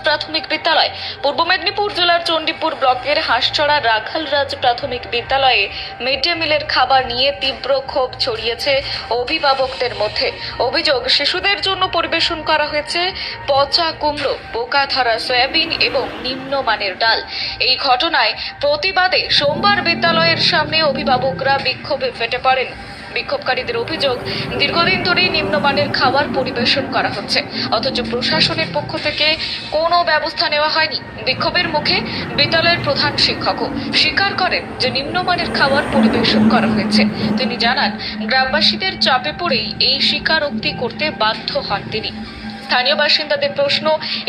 প্রাথমিক বিদ্যালয়। পূর্ব মেদিনীপুর জেলার চণ্ডীপুর ব্লকের হাঁসছড়া রাখালরাজ প্রাথমিক বিদ্যালয়ে মিড ডে মিলের খাবার নিয়ে তীব্র ক্ষোভ ছড়িয়েছে অভিভাবকদের মধ্যে। অভিযোগ, শিশুদের জন্য পরিবেশন করা হয়েছে পচা কুমড়ো, পোকা ধরা সয়াবিন এবং নিম্নমানের ডাল। এই ঘটনায় প্রতিবাদে সোমবার বিদ্যালয়ের সামনে অভিভাবকরা বিক্ষোভে ফেটে পড়েন। বিক্ষোভকারীদের অভিযোগ, দীর্ঘদিন ধরেই নিম্নমানের খাবার পরিবেশন করা হচ্ছে, অথচ প্রশাসনের পক্ষ থেকে কোনো ব্যবস্থা নেওয়া হয়নি। বিক্ষোভের মুখে বিদ্যালয়ের প্রধান শিক্ষকও স্বীকার করেন যে নিম্নমানের খাবার পরিবেশন করা হয়েছে। তিনি জানান, গ্রামবাসীদের চাপে পড়েই এই স্বীকারোক্তি করতে বাধ্য হন তিনি। স্থানীয় বাসিন্দাদের প্রশ্ন,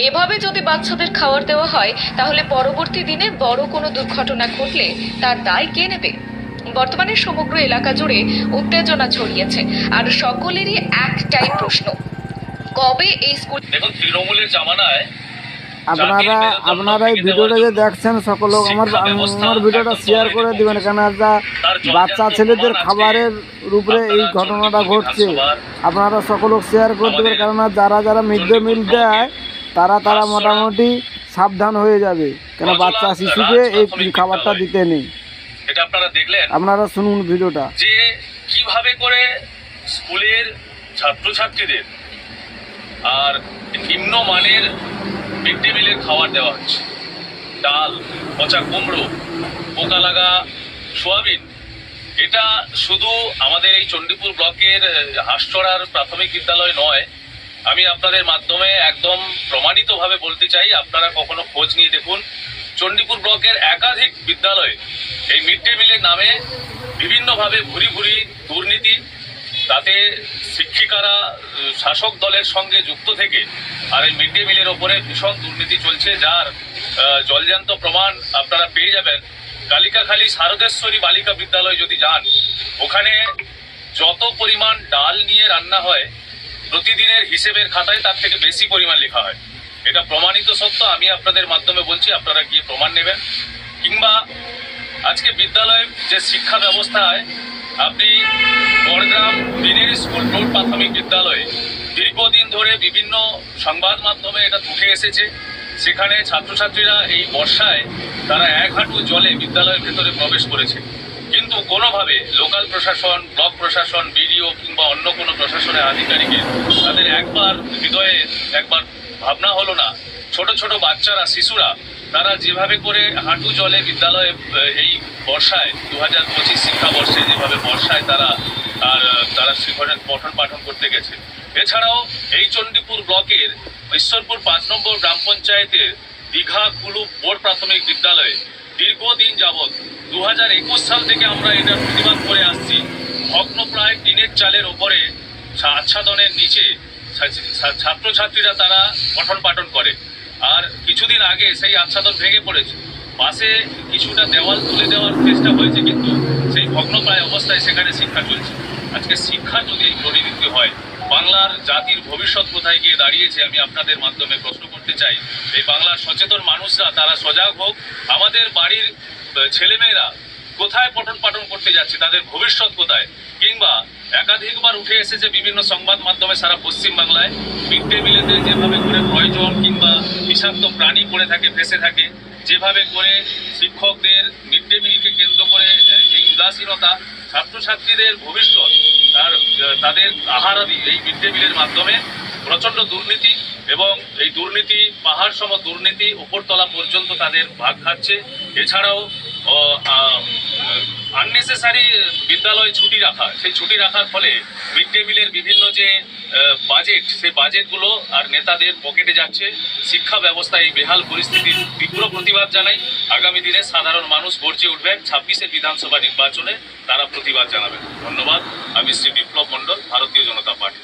এভাবে যদি বাচ্চাদের খাবার দেওয়া হয় তাহলে পরবর্তী দিনে বড় কোনো দুর্ঘটনা ঘটলে তার দায় কে নেবে? বর্তমানে সমগ্র এলাকা জুড়ে উত্তেজনা ছড়িয়েছে, আর সকলেরই একটাই প্রশ্ন, কবে এই স্কুল? দেখুন, তৃণমূলের জামানায় আপনারা এই ভিডিওটা যে দেখছেন সকল আমার ভিডিওটা শেয়ার করে দিবেন, কেন বাচ্চা ছেলেদের খাবারের উপরে এই ঘটনাটা ঘটছে। আপনারা সকল শেয়ার করে দেবেন, কেননা যারা মিড ডে মিল দেয় তারা মোটামুটি সাবধান হয়ে যাবে, কেন বাচ্চা শিশুকে এই খাবারটা দিতে নেই। এটা আপনারা দেখলেন, আপনারা শুনুন ভিডিওটা, যে কিভাবে করে স্কুলের ছাত্রছাত্রীদের আর নিম্নমানের মিড ডে মিলের খাবার দেওয়া হচ্ছে। ডাল, পচা কুমড়ো, পোকা লাগা সোয়াবিন। এটা শুধু আমাদের এই চণ্ডীপুর ব্লকের হাঁসছড়ার প্রাথমিক বিদ্যালয় নয়, আমি আপনাদের মাধ্যমে একদম প্রমাণিতভাবে বলতে চাই, আপনারা কখনো খোঁজ নিয়ে দেখুন, চণ্ডীপুর ব্লকের একাধিক বিদ্যালয়ে এই মিড ডে মিলের নামে বিভিন্নভাবে ভুরি ভুরি দুর্নীতি, তাতে শিক্ষিকারা শাসক দলের সঙ্গে যুক্ত থেকে আর এই মিড ডে মিলের ওপরে ভীষণ দুর্নীতি চলছে, যার জলজান্ত প্রমাণ আপনারা পেয়ে যাবেন। কালিকাখালী শারদেশ্বরী বালিকা বিদ্যালয় যদি যান, ওখানে যত পরিমাণ ডাল নিয়ে রান্না হয় প্রতিদিনের হিসেবের খাতায় তার থেকে বেশি পরিমাণ লেখা হয়। এটা প্রমাণিত সত্য, আমি আপনাদের মাধ্যমে বলছি, আপনারা গিয়ে প্রমাণ নেবেন। কিংবা আজকে বিদ্যালয়ের যে শিক্ষা ব্যবস্থায় আপনি বড়গ্রাম দিনের স্কুল রোড প্রাথমিক বিদ্যালয়ে দীর্ঘদিন ধরে বিভিন্ন সংবাদ মাধ্যমে এটা উঠে এসেছে, সেখানে ছাত্রছাত্রীরা এই বর্ষায় তারা এক হাঁটু জলে বিদ্যালয়ের ভেতরে প্রবেশ করেছে, কিন্তু কোনোভাবে লোকাল প্রশাসন, ব্লক প্রশাসন, বিডিও কিংবা অন্য কোনো প্রশাসনের আধিকারিকের তাদের একবার হৃদয়ে একবার ভাবনা হলো না। ছোট ছোট বাচ্চারা, শিশুরা, তারা যেভাবে করে হাঁটু জলে বিদ্যালয়ে এই বর্ষায় 2025 শিক্ষাবর্ষে যেভাবে বর্ষায় তারা পঠন পাঠন করতে গেছে। এছাড়াও এই চণ্ডীপুর ব্লকের ঈশ্বরপুর 5 নম্বর গ্রাম পঞ্চায়েতের দীঘা কুলু বোর্ড প্রাথমিক বিদ্যালয়ে দীর্ঘদিন যাবৎ 2021 সাল থেকে আমরা এটা প্রতিবাদ করে আসছি। ভগ্নপ্রায় টিনের চালের ওপরে আচ্ছাদনের নিচে ছাত্রছাত্রীরা তারা পঠন পাঠন করে, আর কিছুদিন আগে সেই আচ্ছাদন ভেঙে পড়েছে। পাশে কিছুটা দেওয়াল তুলে দেওয়ার চেষ্টা হয়েছে, কিন্তু সেই ভগ্নপ্রায় অবস্থায় সেখানে শিক্ষা চলছে। আজকে শিক্ষা যদি এই পরিণতি হয়, বাংলার জাতির ভবিষ্যৎ কোথায় গিয়ে দাঁড়িয়েছে? আমি আপনাদের মাধ্যমে প্রশ্ন করতে চাই। এই বাংলার সচেতন মানুষরা তারা সজাগ হোক। আমাদের বাড়ির ছেলেমেয়েরা কোথায় পঠন পাঠন করতে যাচ্ছে, তাদের ভবিষ্যৎ কোথায়? কিংবা একাধিকবার উঠে এসেছে বিভিন্ন সংবাদ মাধ্যমে সারা পশ্চিমবাংলায় মিড ডে মিলেতে যেভাবে করে ভয়জন কিংবা বিষাক্ত প্রাণী পড়ে থাকে, ভেসে থাকে, যেভাবে করে শিক্ষকদের মিড ডে মিলকে কেন্দ্র করে এই উদাসীনতা, ছাত্রছাত্রীদের ভবিষ্যৎ তাদের আহারাদি এই মিড ডে মিলের মাধ্যমে প্রচণ্ড দুর্নীতি, এবং এই দুর্নীতি পাহাড় সম দুর্নীতি উপরতলা পর্যন্ত তাদের ভাগ খাচ্ছে। এছাড়াও আননেসেসারি বিদ্যালয় ছুটি রাখা, সেই ছুটি রাখার ফলে মিড ডে মিলের বিভিন্ন যে বাজেট, সেই বাজেটগুলো আর নেতাদের পকেটে যাচ্ছে। শিক্ষা ব্যবস্থা এই বেহাল পরিস্থিতির তীব্র প্রতিবাদ জানাই। আগামী দিনে সাধারণ মানুষ গর্জে উঠবেন, 26-এর বিধানসভা নির্বাচনে তারা প্রতিবাদ জানাবেন। ধন্যবাদ। আমি শ্রী বিপ্লব মণ্ডল, ভারতীয় জনতা পার্টি।